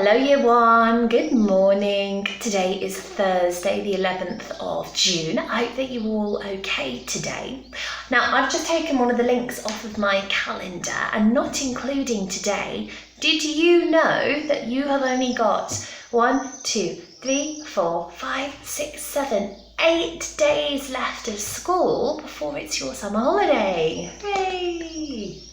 Hello Year 1, good morning. Today is Thursday the 11th of June. I hope that you're all okay today. Now I've just taken one of the links off of my calendar and not including today. Did you know that you have only got 1, 2, 3, 4, 5, 6, 7, 8 days left of school before it's your summer holiday? Yay!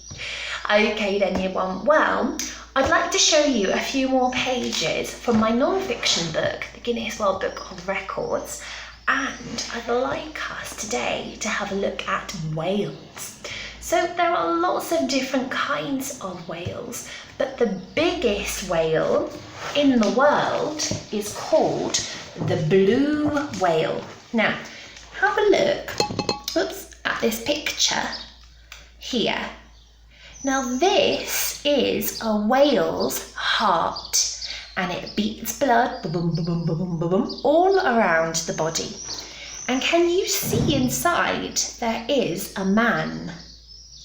Okay then Year 1, well, I'd like to show you a few more pages from my non-fiction book, the Guinness World Book of Records, and I'd like us today to have a look at whales. So there are lots of different kinds of whales, but the biggest whale in the world is called the blue whale. Now, have a look at this picture here. Now this is a whale's heart and it beats blood boom, boom, boom, boom, boom, boom, all around the body. And can you see inside there is a man?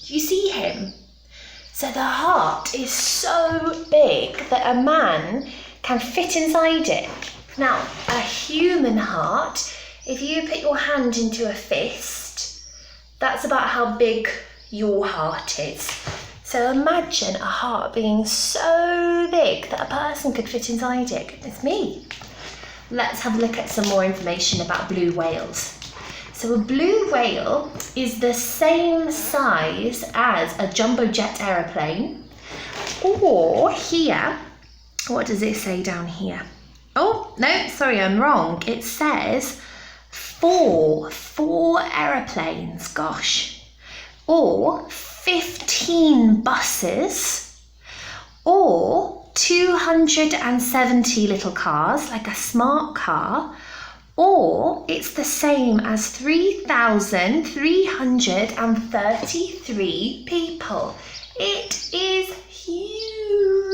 Do you see him? So the heart is so big that a man can fit inside it. Now a human heart, if you put your hand into a fist, that's about how big your heart is. So imagine a heart being so big that a person could fit inside it. Goodness me. Let's have a look at some more information about blue whales. So a blue whale is the same size as a jumbo jet aeroplane. Or here, what does it say down here? Oh, no, sorry, I'm wrong. It says four aeroplanes, gosh. Or 15 buses, or 270 little cars, like a smart car, or it's the same as 3,333 people. It is huge.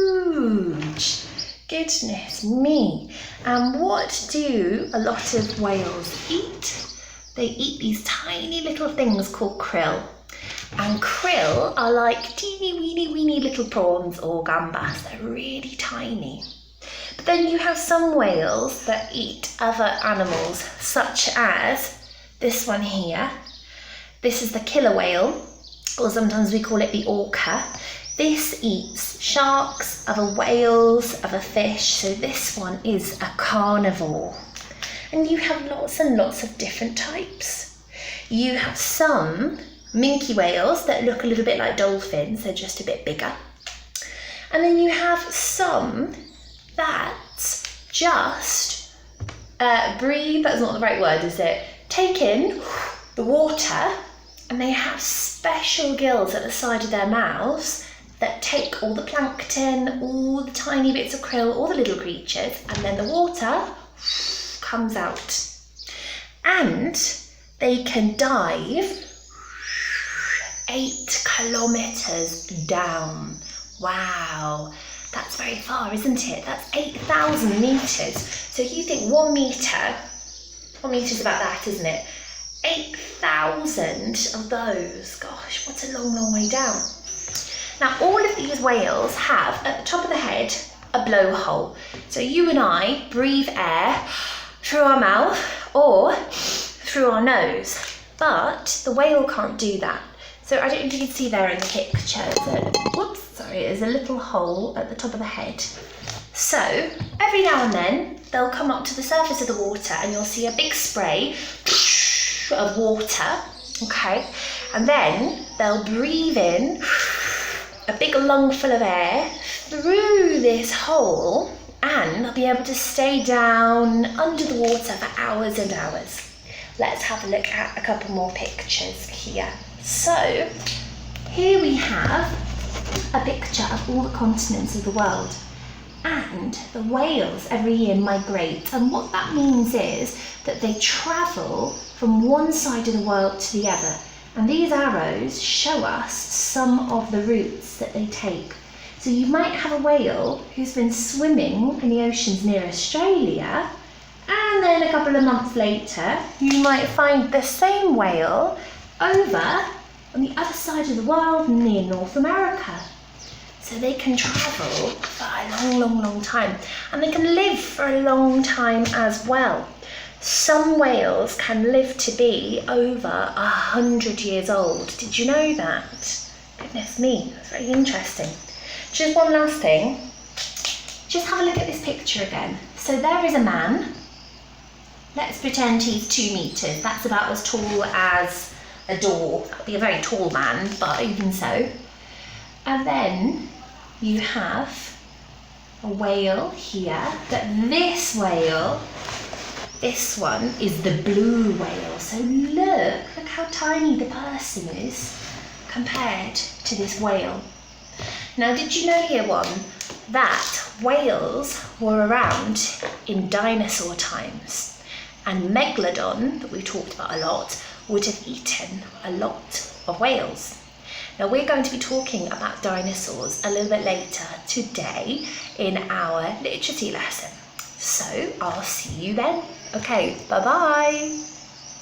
Goodness me. And what do a lot of whales eat? They eat these tiny little things called krill. And krill are like teeny weeny little prawns or gambas. They're really tiny. But then you have some whales that eat other animals, such as this one here. This is the killer whale, or sometimes we call it the orca. This eats sharks, other whales, other fish. So this one is a carnivore. And you have lots and lots of different types. You have some minke whales that look a little bit like dolphins, they're just a bit bigger. And then you have some that just breathe, that's not the right word, is it? Take in the water, and they have special gills at the side of their mouths that take all the plankton, all the tiny bits of krill, all the little creatures, and then the water comes out. And they can dive 8 kilometers down. Wow, that's very far, isn't it? That's 8,000 meters. So you think 1 meter, 1 meter's about that, isn't it? 8,000 of those. Gosh, what a long way down. Now, all of these whales have, at the top of the head, a blowhole. So you and I breathe air through our mouth or through our nose. But the whale can't do that. So I don't know if you can see there in the picture, there's a little hole at the top of the head. So every now and then they'll come up to the surface of the water and you'll see a big spray of water, okay? And then they'll breathe in a big lung full of air through this hole and they'll be able to stay down under the water for hours and hours. Let's have a look at a couple more pictures here. So here we have a picture of all the continents of the world, and the whales every year migrate, and what that means is that they travel from one side of the world to the other, and these arrows show us some of the routes that they take. So you might have a whale who's been swimming in the oceans near Australia, and then a couple of months later you might find the same whale over on the other side of the world near North America. So they can travel for a long, long, long time. And they can live for a long time as well. Some whales can live to be over 100 years old. Did you know that? Goodness me, that's very interesting. Just one last thing. Just have a look at this picture again. So there is a man. Let's pretend he's 2 meters. That's about as tall as a door. That would be a very tall man, but even so. And then you have a whale here, but this whale, this one is the blue whale. So look how tiny the person is compared to this whale. Now, did you know, year one, that whales were around in dinosaur times, and Megalodon, that we talked about a lot, would have eaten a lot of whales. Now, we're going to be talking about dinosaurs a little bit later today in our literacy lesson. So I'll see you then. Okay, bye-bye.